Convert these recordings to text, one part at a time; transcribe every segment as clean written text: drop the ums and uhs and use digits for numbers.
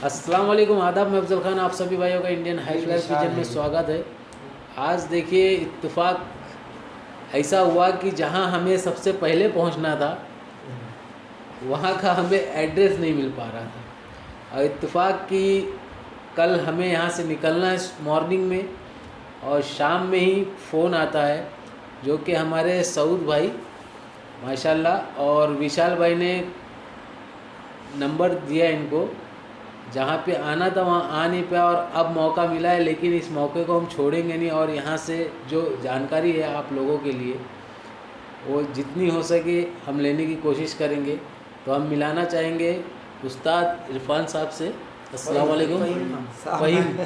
अस्सलाम वालेकुम, आदाब। मैं अफजल खान, आप सभी भाइयों का इंडियन हाई फ्लायर किचन में स्वागत है। आज देखिए, इत्तेफाक ऐसा हुआ कि जहां हमें सबसे पहले पहुंचना था वहां का हमें एड्रेस नहीं मिल पा रहा था। और इत्तेफाक कि कल हमें यहां से निकलना है मॉर्निंग में, और शाम में ही फ़ोन आता है जो कि हमारे सऊद भाई माशाल्लाह और विशाल भाई ने नंबर दिया इनको, जहाँ पे आना था वहाँ आ नहीं पाया और अब मौका मिला है। लेकिन इस मौके को हम छोड़ेंगे नहीं, और यहाँ से जो जानकारी है आप लोगों के लिए वो जितनी हो सके हम लेने की कोशिश करेंगे। तो हम मिलाना चाहेंगे उस्ताद इरफान साहब से। अस्सलाम वालेकुम। फ़हीम,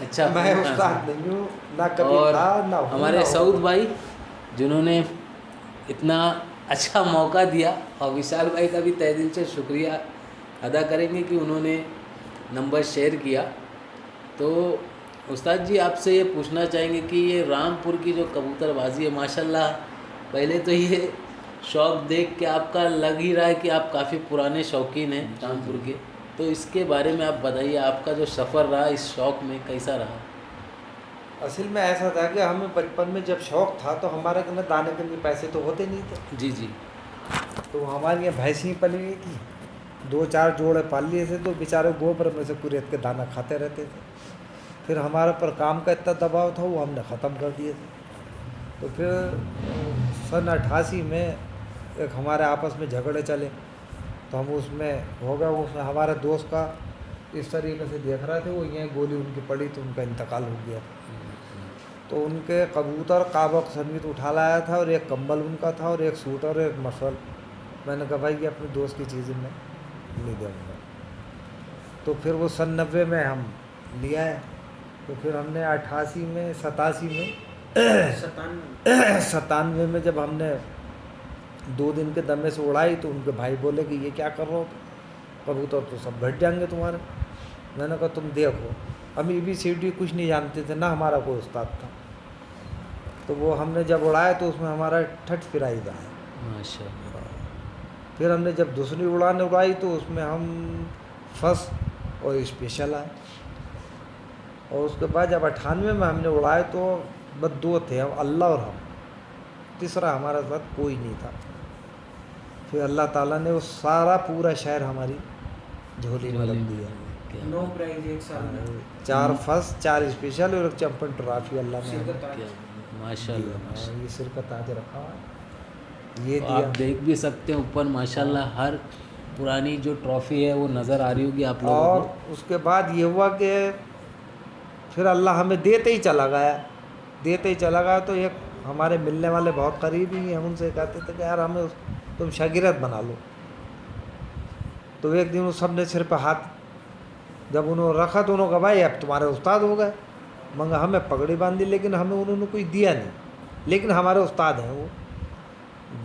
अच्छा, मैं उस्ताद नहीं हूँ, ना कभी और था ना हूँ, हमारे ना सऊद होगा। भाई जिन्होंने इतना अच्छा मौका दिया, और विशाल भाई का भी तहे दिल से शुक्रिया अदा करेंगे कि उन्होंने नंबर शेयर किया। तो उस्ताद जी, आपसे ये पूछना चाहेंगे कि ये रामपुर की जो कबूतरबाजी है माशाल्लाह, पहले तो ये शौक़ देख के आपका लग ही रहा है कि आप काफ़ी पुराने शौकीन हैं रामपुर के। तो इसके बारे में आप बताइए, आपका जो सफ़र रहा इस शौक़ में कैसा रहा? असल में ऐसा था कि हमें बचपन में जब शौक था तो हमारे के दाने के लिए पैसे तो होते नहीं थे। जी जी। तो हमारी यहाँ भैंसी पली हुई थी, 2-4 जोड़े पाल लिए थे, तो बेचारे गोबर में से कुरेद के दाना खाते रहते थे। फिर हमारे पर काम का इतना दबाव था, वो हमने ख़त्म कर दिए थे। तो फिर सन 88 में एक हमारे आपस में झगड़े चले, तो हम उसमें हो गया। उसमें हमारे दोस्त का इस तरीके से देख रहे थे, वो यहीं गोली उनकी पड़ी तो उनका इंतकाल हो गया। तो उनके कबूतर काबक संगीत उठा लाया था, और एक कंबल उनका था, और एक सूट और एक मफल। मैंने कहा भाई ये अपने दोस्त की चीज़ें मैं नहीं दूँगा। तो फिर वो सन 90 में हम लिया है। तो फिर हमने 88 में 87 में 97 में जब हमने 2 दिन के दमे से उड़ाई, तो उनके भाई बोले कि ये क्या कर रहे हो, कबूतर तो सब घट जाएंगे तुम्हारे। मैंने कहा तुम देखो, हम ABCD कुछ नहीं जानते थे, ना हमारा कोई उस्ताद था। तो वो हमने जब उड़ाया तो उसमें हमारा ठट फिराइज आया माशाल्लाह। फिर हमने जब दूसरी उड़ान उड़ाई तो उसमें हम फर्स्ट और स्पेशल आए। और उसके बाद जब 98 में हमने उड़ाए तो बस 2 थे, हम अल्लाह और हम, तीसरा हमारे साथ कोई नहीं था। फिर अल्लाह ताला ने वो सारा पूरा शहर हमारी झोली में रख दिया। नो प्राइज एक साल में 4 फर्स्ट 4 स्पेशल और एक चैंपियन ट्रॉफी अल्लाह ने हमें क्या माशाल्लाह माशाल्लाह। ये सिर का ताज रखा हुआ है, ये तो दिया। आप देख भी सकते हैं ऊपर माशाल्लाह हर पुरानी जो ट्रॉफ़ी है वो नज़र आ रही होगी आप लोगों और को। उसके बाद ये हुआ कि फिर अल्लाह हमें देते ही चला गया, देते ही चला गया। तो एक हमारे मिलने वाले बहुत करीबी हैं, हम उनसे कहते थे कि यार हमें तुम शागिर्द बना लो। तो एक दिन उस सब ने सिर पर हाथ जब उन्होंने रखा तो उन्होंने कहा भाई अब तुम्हारे उस्ताद हो गए। मगर हमें पगड़ी बांधी, लेकिन हमें उन्होंने कोई दिया नहीं। लेकिन हमारे उस्ताद हैं, वो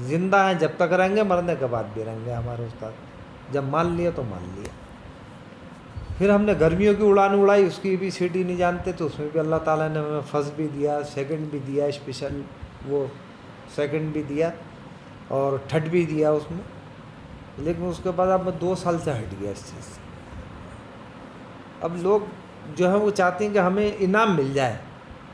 ज़िंदा हैं, जब तक रहेंगे मरने के बाद भी रहेंगे हमारे उस्ताद। जब मान लिया तो मान लिया। फिर हमने गर्मियों की उड़ान उड़ाई, उसकी ABCD नहीं जानते, तो उसमें भी अल्लाह ताला ने हमें फर्स्ट भी दिया, सेकंड भी दिया, स्पेशल वो सेकंड भी दिया और थर्ड भी दिया उसमें। लेकिन उसके बाद अब मैं 2 साल से हट गया इस चीज़ से। अब लोग जो है वो चाहते हैं कि हमें इनाम मिल जाए,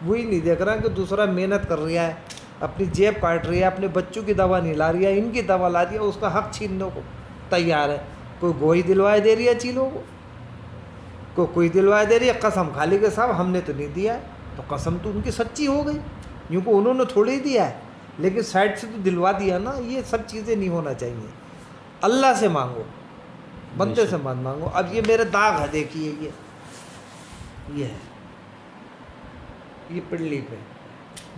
वही नहीं देख रहा कि दूसरा मेहनत कर रहा है, अपनी जेब काट रही है, अपने बच्चों की दवा नहीं ला रही है, इनकी दवा ला रही है, उसका हक छीनने को तैयार है। कोई गोही दिलवाए दे रही है चीलों को, कोई दिलवाए दे रही है। कसम खाली के साहब हमने तो नहीं दिया है, तो कसम तो उनकी सच्ची हो गई, यूँ को उन्होंने थोड़ी ही दिया है, लेकिन साइड से तो दिलवा दिया ना। ये सब चीज़ें नहीं होना चाहिए। अल्लाह से मांगो, बंदे से मत मांगो। अब ये मेरे दाग है, देखिए ये है, ये पिल्ली पे,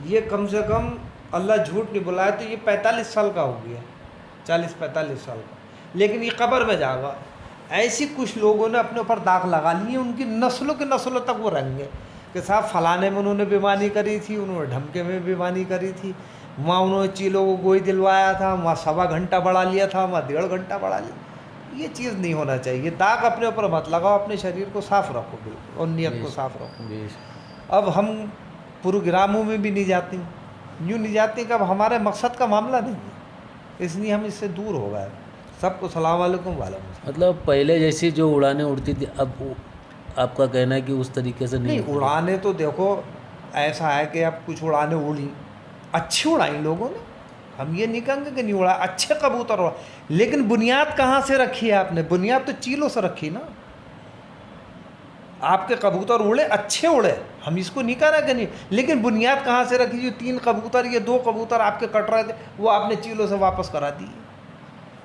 ये कम से कम अल्लाह झूठ नहीं बुलाया तो ये 45 साल का हो गया, 40-45 साल का। लेकिन ये कब्र में जाएगा। ऐसी कुछ लोगों ने अपने ऊपर दाग लगा लिए, उनकी नस्लों के नस्लों तक वो रहेंगे कि साहब फलाने में उन्होंने बेईमानी करी थी, उन्होंने ढमके में बेईमानी करी थी, वहाँ उन्होंने चीलों को गोई दिलवाया था, वहाँ 1.25 घंटा बढ़ा लिया था, वहाँ 1.5 घंटा बढ़ा लिया। ये चीज़ नहीं होना चाहिए। दाग अपने ऊपर मत लगाओ, अपने शरीर को साफ़ रखो बिल्कुल, और नियत को साफ़ रखो। अब हम प्रोग्रामों में भी नहीं जाते, यूँ नहीं जाते कि अब हमारे मकसद का मामला नहीं है, इसलिए हम इससे दूर हो गए। सबको सलाम वालेकुम वालेकुम। मतलब पहले जैसी जो उड़ानें उड़ती थी अब आपका कहना है कि उस तरीके से नहीं नहीं, उड़ाने तो देखो ऐसा है कि अब कुछ उड़ाने उड़ी, अच्छी उड़ाई लोगों ने, हम ये नहीं कहेंगे कि नहीं उड़ा, अच्छे कबूतर उड़ा, लेकिन बुनियाद कहाँ से रखी है आपने? बुनियाद तो चीलों से रखी ना। आपके कबूतर उड़े, अच्छे उड़े, हम इसको नहीं कह रहे कि नहीं, लेकिन बुनियाद कहाँ से रखी? जो 3 कबूतर, ये 2 कबूतर आपके कट रहे थे, वो आपने चीलों से वापस करा दिए,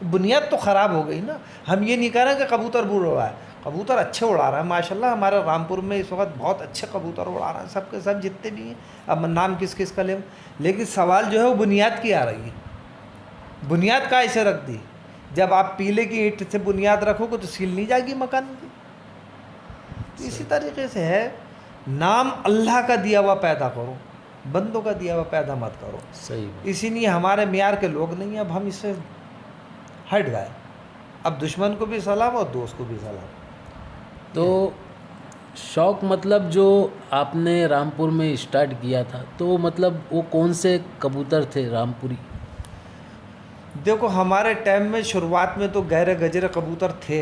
बुनियाद तो ख़राब हो गई ना। हम ये नहीं कह रहे कि कबूतर बुरा उड़ा है, कबूतर अच्छे उड़ा रहा है माशाल्लाह। हमारे रामपुर में इस वक्त बहुत अच्छे कबूतर उड़ा रहे हैं, सबके सब जितने भी हैं। अब मैं नाम किस किस का ले, लेकिन सवाल जो है वो बुनियाद की आ रही है। बुनियाद का ऐसे रख दी, जब आप पीले की ईंट से बुनियाद रखोगे तो सील नहीं जाएगी मकान की। इसी तरीके से है, नाम अल्लाह का दिया हुआ पैदा करो, बंदों का दिया हुआ पैदा मत करो। सही। इसीलिए हमारे मियार के लोग नहीं, अब हम इससे हट गए। अब दुश्मन को भी सलाम और दोस्त को भी सलाम। तो शौक़ मतलब जो आपने रामपुर में स्टार्ट किया था, तो मतलब वो कौन से कबूतर थे रामपुरी? देखो हमारे टाइम में शुरुआत में तो गहरे गजरे कबूतर थे,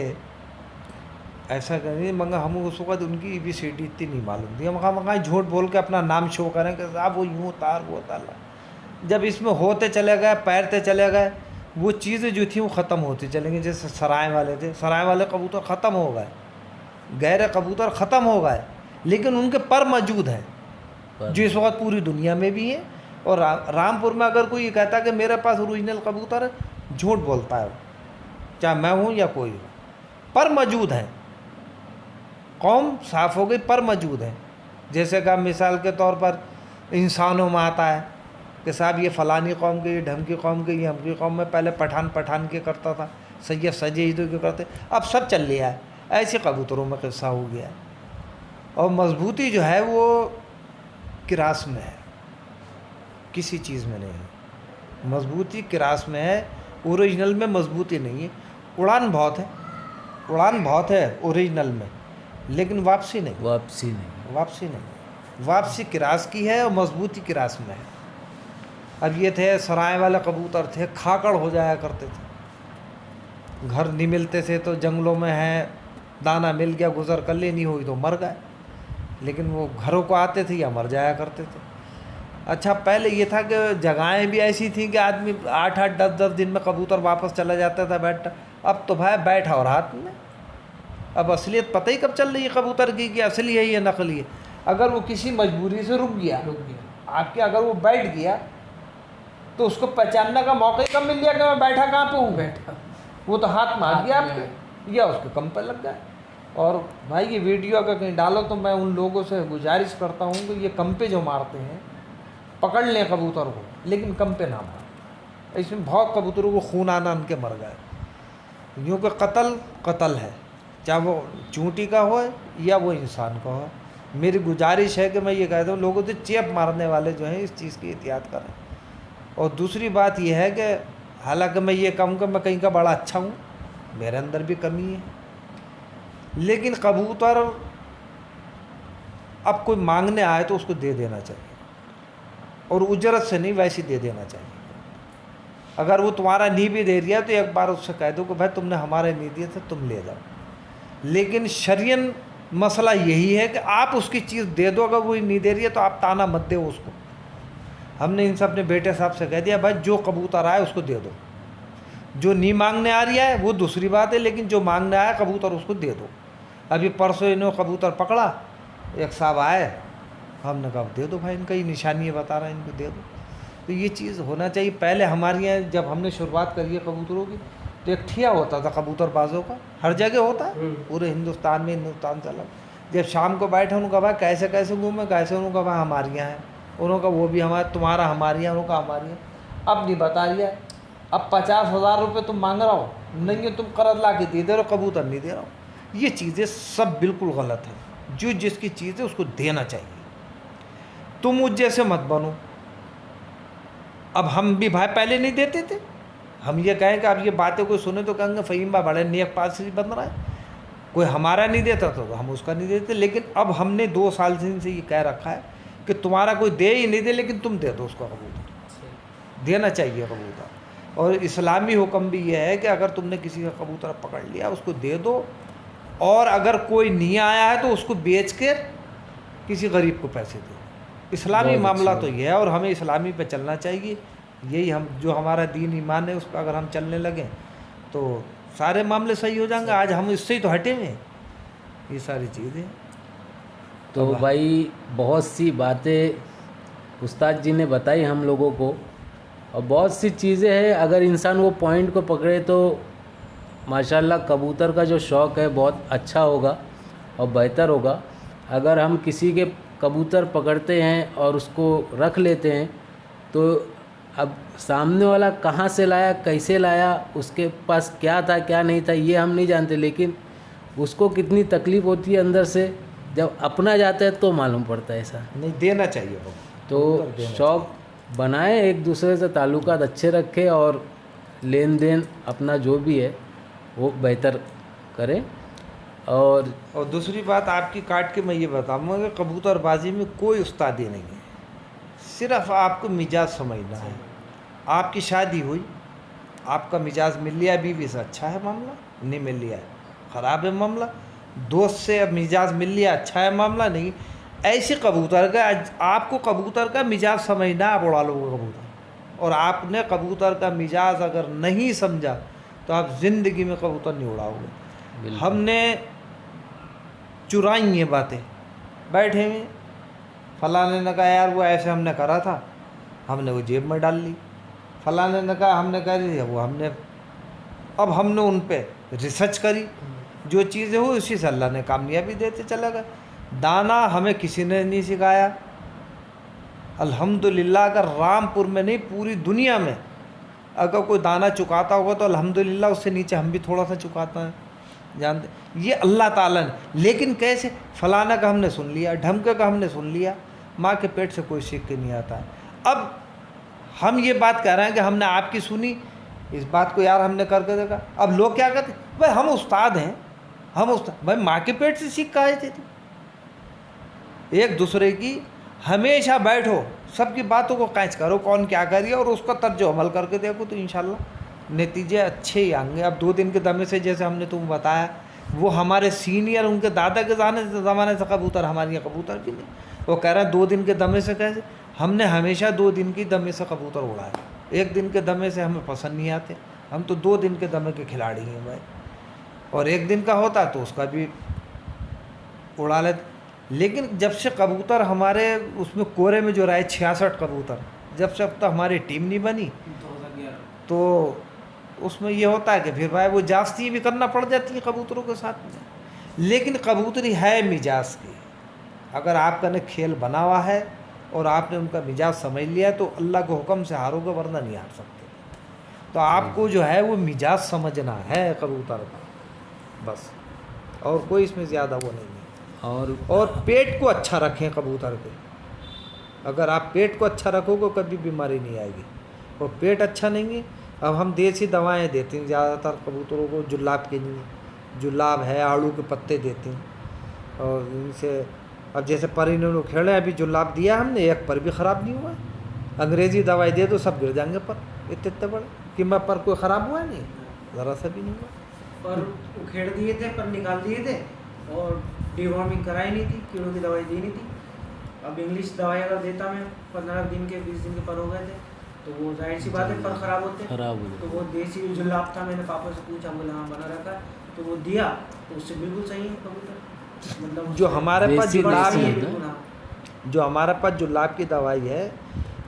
ऐसा करें, मगर हम उस वक्त उनकी ABCD इतनी नहीं मालूम थी। हम कहाँ झूठ बोल के अपना नाम शो करें कि साहब वो यूँ तार वो ताला। जब इसमें होते चले गए, पैरते चले गए, वो चीज़ें जो थी वो ख़त्म होती चली गई। जैसे सराय वाले थे, सराय वाले कबूतर ख़त्म हो गए, गहरे कबूतर ख़त्म हो गए, लेकिन उनके पर मौजूद हैं जो इस वक्त पूरी दुनिया में भी हैं। और रामपुर में अगर कोई ये कहता है कि मेरे पास ओरिजिनल कबूतर है, झूठ बोलता है, चाहे मैं हूँ या कोई हो, पर मौजूद हैं। कौम साफ़ हो गई, पर मौजूद हैं। जैसे कि मिसाल के तौर पर इंसानों में आता है कि साहब ये फ़लानी कौम के, ये ढमकी कौम के, ये हमकी कौम में पहले पठान के करता था, सैयद सजीदों के करते, अब सब चल लिया है। ऐसे कबूतरों में किस्सा हो गया है। और मजबूती जो है वो किरास में है, किसी चीज़ में नहीं है। मजबूती किरास में है, ओरिजिनल में मजबूती नहीं है। उड़ान बहुत है, उड़ान बहुत है ओरिजिनल में, लेकिन वापसी नहीं, वापसी नहीं, वापसी नहीं। वापसी किरास की है और मजबूती किरास में है। अब ये थे सराय वाले कबूतर थे, खाकड़ हो जाया करते थे, घर नहीं मिलते थे तो जंगलों में है, दाना मिल गया गुजर कर ले, नहीं हुई तो मर गए, लेकिन वो घरों को आते थे या मर जाया करते थे। अच्छा पहले ये था कि जगहें भी ऐसी थी कि आदमी 8-8 10-10 दिन में कबूतर वापस चला जाता था बैठा। अब तो भाई बैठा और हाथ में, अब असलियत पता ही कब चल रही है कबूतर की कि असली है या नकली है। अगर वो किसी मजबूरी से रुक गया आपके, अगर वो बैठ गया तो उसको पहचानने का मौका ही कब मिल गया कि मैं बैठा कहाँ पे हूँ, बैठा, वो तो हाथ मार गया आपके, या उसके कम पे लग गए। और भाई ये वीडियो अगर कहीं डालो तो मैं उन लोगों से गुजारिश करता हूँ कि ये कम पे जो मारते हैं पकड़ लें कबूतर को, लेकिन कम पे ना मार। इसमें बहुत कबूतरों को खून आना उनके मर गए। यूँ कि कत्ल है, चाहे वो चूंटी का हो या वो इंसान का हो। मेरी गुजारिश है कि मैं ये कहता हूँ लोगों से चेप मारने वाले जो हैं इस चीज़ की एहतियात करें। और दूसरी बात यह है कि हालांकि मैं ये कहूँगा मैं कहीं का बड़ा अच्छा हूँ, मेरे अंदर भी कमी है, लेकिन कबूतर अब कोई मांगने आए तो उसको दे देना चाहिए, और उजरत से नहीं वैसी दे देना चाहिए। अगर वो तुम्हारा नहीं भी दे दिया तो एक बार उससे कह दो कि भाई तुमने हमारे नहीं दिए थे, तुम ले जाओ। लेकिन शरियन मसला यही है कि आप उसकी चीज़ दे दो, अगर वो नहीं दे रही है तो आप ताना मत दो उसको। हमने इनसे अपने बेटे साहब से कह दिया भाई जो कबूतर आए उसको दे दो, जो नहीं मांगने आ रही है वो दूसरी बात है, लेकिन जो मांगने आया कबूतर उसको दे दो। अभी परसों इन्होंने कबूतर पकड़ा, एक साहब आए, हमने कहा दे दो भाई, इनका ही निशानी बता रहा है, इनको दे दो। तो ये चीज़ होना चाहिए। पहले हमारे यहाँ जब हमने शुरुआत करी है कबूतरों की तो एक ठिया होता था कबूतरबाजों का, हर जगह होता है पूरे हिंदुस्तान में, हिंदुस्तान से अलग। जब शाम को बैठे उन्होंने कहा भाई कैसे कैसे घूमे, कैसे, उन्होंने कहा भाई हमारे यहाँ है, उन्होंने कहा वो भी हमारा, तुम्हारा हमारे यहाँ, उन्होंने कहा हमारे यहाँ। अब नहीं बता रही है, अब 50,000 रुपये तुम मांग रहा हो, नहीं है तुम कर्ज ला के दे रहे हो, कबूतर नहीं दे रहा हो। ये चीज़ें सब बिल्कुल गलत है। जो जिसकी चीज़ है उसको देना चाहिए। तुम मुझ जैसे मत बनो। अब हम भी भाई पहले नहीं देते थे, हम ये कहें कि अब ये बातें कोई सुने तो कहेंगे फ़हीम बा बड़े नेक पास से बन रहा है, कोई हमारा नहीं देता तो हम उसका नहीं देते। लेकिन अब हमने 2 साल से इनसे ये कह रखा है कि तुम्हारा कोई दे ही नहीं दे, लेकिन तुम दे दो उसको कबूतर, देना चाहिए कबूतर। और इस्लामी हुक्म भी ये है कि अगर तुमने किसी का कबूतर पकड़ लिया उसको दे दो, और अगर कोई नहीं आया है तो उसको बेच के किसी गरीब को पैसे दो। इस्लामी बहुत मामला अच्छी तो ये है, और हमें इस्लामी पे चलना चाहिए। यही हम जो हमारा दीन ईमान है उस पर अगर हम चलने लगें तो सारे मामले सही हो जाएंगे। आज हम इससे ही तो हटे हुए, ये सारी चीज़ें। तो अब- भाई बहुत सी बातें उस्ताद जी ने बताई हम लोगों को, और बहुत सी चीज़ें हैं, अगर इंसान वो पॉइंट को पकड़े तो माशाल्लाह कबूतर का जो शौक़ है बहुत अच्छा होगा और बेहतर होगा। अगर हम किसी के कबूतर पकड़ते हैं और उसको रख लेते हैं तो अब सामने वाला कहाँ से लाया, कैसे लाया, उसके पास क्या था क्या नहीं था ये हम नहीं जानते, लेकिन उसको कितनी तकलीफ़ होती है अंदर से, जब अपना जाता है तो मालूम पड़ता है ऐसा। नहीं देना चाहिए वो, तो शौक़ बनाए, एक दूसरे से ताल्लुकात अच्छे रखें और लेन देन अपना जो भी है वो बेहतर करें। और दूसरी बात आपकी काट के मैं ये बताऊँगा कि कबूतरबाजी में कोई उस्तादी नहीं है, सिर्फ आपको मिजाज समझना है। आपकी शादी हुई, आपका मिजाज मिल लिया बीवी से, अच्छा है मामला, नहीं मिल लिया ख़राब है मामला। दोस्त से अब मिजाज मिल लिया, अच्छा है मामला, नहीं। ऐसे कबूतर का आपको कबूतर का मिजाज समझना, आप उड़ा लोगे कबूतर। और आपने कबूतर का मिजाज अगर नहीं समझा तो आप ज़िंदगी में कबूतर नहीं उड़ाओगे। हमने चुराई ये बातें, बैठे हुए फलाने ने कहा यार वो ऐसे हमने करा था, हमने वो जेब में डाल ली। फलाने ने कहा हमने कह दी वो हमने, अब हमने उन पे रिसर्च करी, जो चीज़ें हुई उसी से अल्लाह ने कामयाबी देते चला गया। दाना हमें किसी ने नहीं सिखाया अल्हम्दुलिल्लाह। अगर रामपुर में नहीं पूरी दुनिया में अगर कोई दाना चुकाता होगा तो अल्हम्दुलिल्लाह उससे नीचे हम भी थोड़ा सा चुकाता है, जानते ये अल्लाह ताला ने। लेकिन कैसे, फलाना का हमने सुन लिया, ढमके का हमने सुन लिया, माँ के पेट से कोई सीख के नहीं आता है। अब हम ये बात कह रहे हैं कि हमने आपकी सुनी, इस बात को यार हमने करके देखा। अब लोग क्या कहते, भाई हम उस्ताद हैं, हम उस्ताद, भाई माँ के पेट से सीख कहे थे तुम। एक दूसरे की हमेशा बैठो, सबकी बातों को कैच करो, कौन क्या करिए और उसका तर्जो अमल करके देखो तो इंशाल्लाह नतीजे अच्छे ही आएंगे। अब 2 दिन के दमे से जैसे हमने तुम बताया, वो हमारे सीनियर उनके दादा के ज़माने से कबूतर, हमारे यहाँ कबूतर भी नहीं। वो कह रहे हैं 2 दिन के दमे से कैसे, हमने हमेशा 2 दिन की दमे से कबूतर उड़ाया। 1 दिन के दमे से हमें पसंद नहीं आते, हम तो 2 दिन के दमे के खिलाड़ी हैं भाई। और 1 दिन का होता तो उसका भी उड़ा लेते। लेकिन जब से कबूतर हमारे उसमें कोरे में जो रहे 66 कबूतर, जब से अब तक हमारी टीम नहीं बनी 2011 तो उसमें ये होता है कि फिर भाई वो जास्ती भी करना पड़ जाती है कबूतरों के साथ में। लेकिन कबूतरी है मिजाज की, अगर आपका ने खेल बना हुआ है और आपने उनका मिजाज समझ लिया तो अल्लाह के हुक्म से हारोगे, वरना नहीं हार सकते। तो आपको जो है वो मिजाज समझना है कबूतर का, बस, और कोई इसमें ज़्यादा वो नहीं है। और पेट को अच्छा रखें कबूतर के, अगर आप पेट को अच्छा रखोगे कभी बीमारी नहीं आएगी। और पेट अच्छा नहीं है, अब हम देसी दवाएं देते हैं ज़्यादातर कबूतरों को, जुलाब के लिए, जुलाब है, आड़ू के पत्ते देते हैं। और इनसे अब जैसे पर इन्होंने खेले, अभी जुलाब दिया हमने, एक पर भी ख़राब नहीं हुआ। अंग्रेज़ी दवाई दे दो सब गिर जाएंगे पर, इतने बड़े कि मैं पर कोई ख़राब हुआ नहीं, ज़रा सा भी नहीं हुआ। पर उखेड़ दिए थे, पर निकाल दिए थे और डिवॉर्मिंग कराई नहीं थी, कीड़ों की दवाई दी नहीं थी। अब इंग्लिश दवाई अगर देता मैं 15 दिन के 20 दिन के पर हो गए थे तो वो जाहिर सी बात है पर ख़राब होते। खराब हो तो वो देसी जुलाब था, मैंने पापा से पूछा, बोले हाँ बना रखा है, तो वो दिया तो उससे बिल्कुल सही है कबूतर। मतलब जो हमारे पास देसी जुलाब देसी है, है। बिल्कुल, हाँ। जो हमारे पास जुलाब की दवाई है,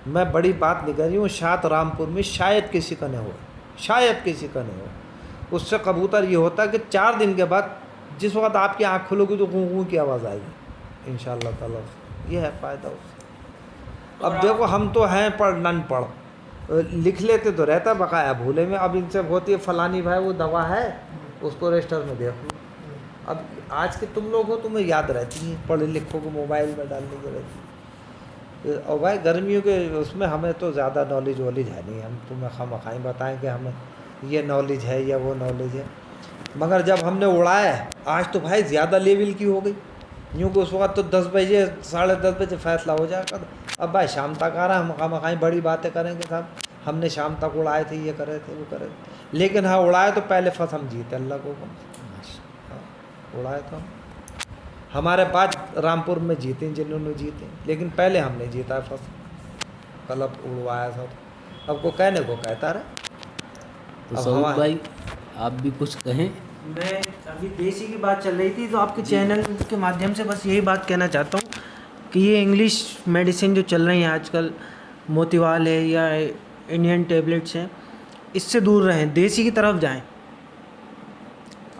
मैं बड़ी बात नहीं कर रही हूँ, शायद रामपुर में शायद किसी का नहीं हो, शायद किसी का नहीं हो। उससे कबूतर ये होता है कि 4 दिन के बाद जिस वक्त आपकी आँख खुलोगी तो गूँ गूँ की आवाज़ आएगी इंशाअल्लाह ताला। ये है फ़ायदा उससे। अब देखो हम तो हैं पढ़ नन पढ़, लिख लेते तो रहता बकाया भूले में। अब इनसे होती है फलानी भाई वो दवा है, उसको रजिस्टर में देखो। अब आज के तुम लोग हो, तुम्हें याद रहती है, पढ़े लिखो को मोबाइल में डालने की रहती है। और भाई गर्मियों के उसमें हमें तो ज़्यादा नॉलेज वॉलेज है नहीं, हम तुम्हें खामखाई बताएं कि हमें ये नॉलेज है या वो नॉलेज है। मगर जब हमने उड़ाया आज तो भाई ज़्यादा लेवल की हो गई, यूँ कि उस वक्त तो 10 बजे 10:30 बजे फ़ैसला हो जाएगा। अब भाई शाम तक आ रहा है, हम खामखाई बड़ी बातें करेंगे साहब, हमने शाम तक उड़ाए थे, ये करे थे वो करे थे, लेकिन हाँ उड़ाए तो पहले फर्स्ट हम जीते, अल्लाह को हाँ, उड़ाए तो हम हमारे बाद रामपुर में जीते जिन्होंने जीते, लेकिन पहले हमने जीता फर्स्ट क्लब उड़वाया था। अब को कहने को कहता रहे। तो अब सऊद हमारे- भाई आप भी कुछ कहें। मैं अभी देसी की बात चल रही थी तो आपके चैनल के माध्यम से बस यही बात कहना चाहता हूँ कि ये इंग्लिश मेडिसिन जो चल रही हैं आजकल, मोतीवाल है या इंडियन टैबलेट्स हैं, इससे दूर रहें, देसी की तरफ जाएं।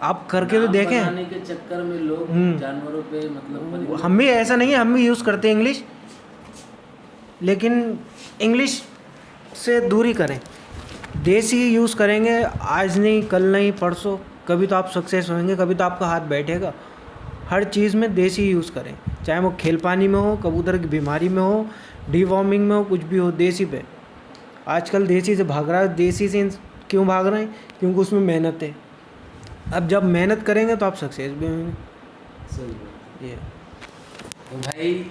आप करके तो नाम देखें। बनाने के चक्कर में लोग जानवरों पे मतलब परिंदों- हम भी ऐसा नहीं है, हम भी यूज़ करते हैं इंग्लिश, लेकिन इंग्लिश से दूरी करें। देसी यूज़ करेंगे, आज नहीं कल नहीं परसों, कभी तो आप सक्सेस होंगे, कभी तो आपका हाथ बैठेगा। हर चीज़ में देसी यूज़ करें, चाहे वो खेल पानी में हो, कबूतर की बीमारी में हो, डीवॉर्मिंग में हो, कुछ भी हो, देसी पे। आजकल देसी से भाग रहा है। देसी से क्यों भाग रहे हैं? क्योंकि उसमें मेहनत है। अब जब मेहनत करेंगे तो आप सक्सेस भी होंगे। सही बात। ये तो भाई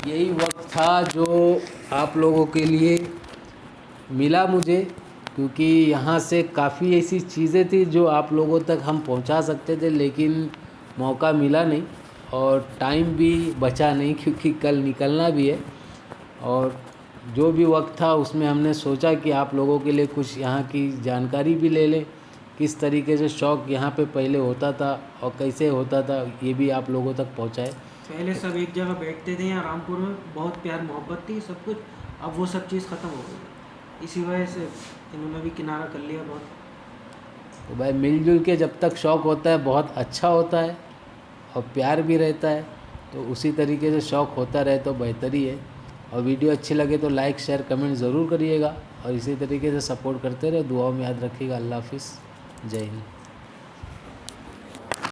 यही वक्त था जो आप लोगों के लिए मिला मुझे, क्योंकि यहाँ से काफ़ी ऐसी चीज़ें थी जो आप लोगों तक हम पहुँचा सकते थे, लेकिन मौका मिला नहीं और टाइम भी बचा नहीं, क्योंकि कल निकलना भी है। और जो भी वक्त था उसमें हमने सोचा कि आप लोगों के लिए कुछ यहाँ की जानकारी भी ले लें, किस तरीके से शौक़ यहाँ पे पहले होता था और कैसे होता था, ये भी आप लोगों तक पहुँचाए। पहले सब एक जगह बैठते थे यहाँ रामपुर में, बहुत प्यार मोहब्बत थी सब कुछ। अब वो सब चीज़ ख़त्म हो गई, इसी वजह से इन्होंने भी किनारा कर लिया बहुत। तो भाई मिलजुल के जब तक शौक़ होता है बहुत अच्छा होता है और प्यार भी रहता है, तो उसी तरीके से शौक़ होता रहे तो बेहतर ही है। और वीडियो अच्छी लगे तो लाइक शेयर कमेंट ज़रूर करिएगा और इसी तरीके से सपोर्ट करते रहे। दुआओं में याद रखिएगा। अल्लाह हाफिज़, जय हिंद।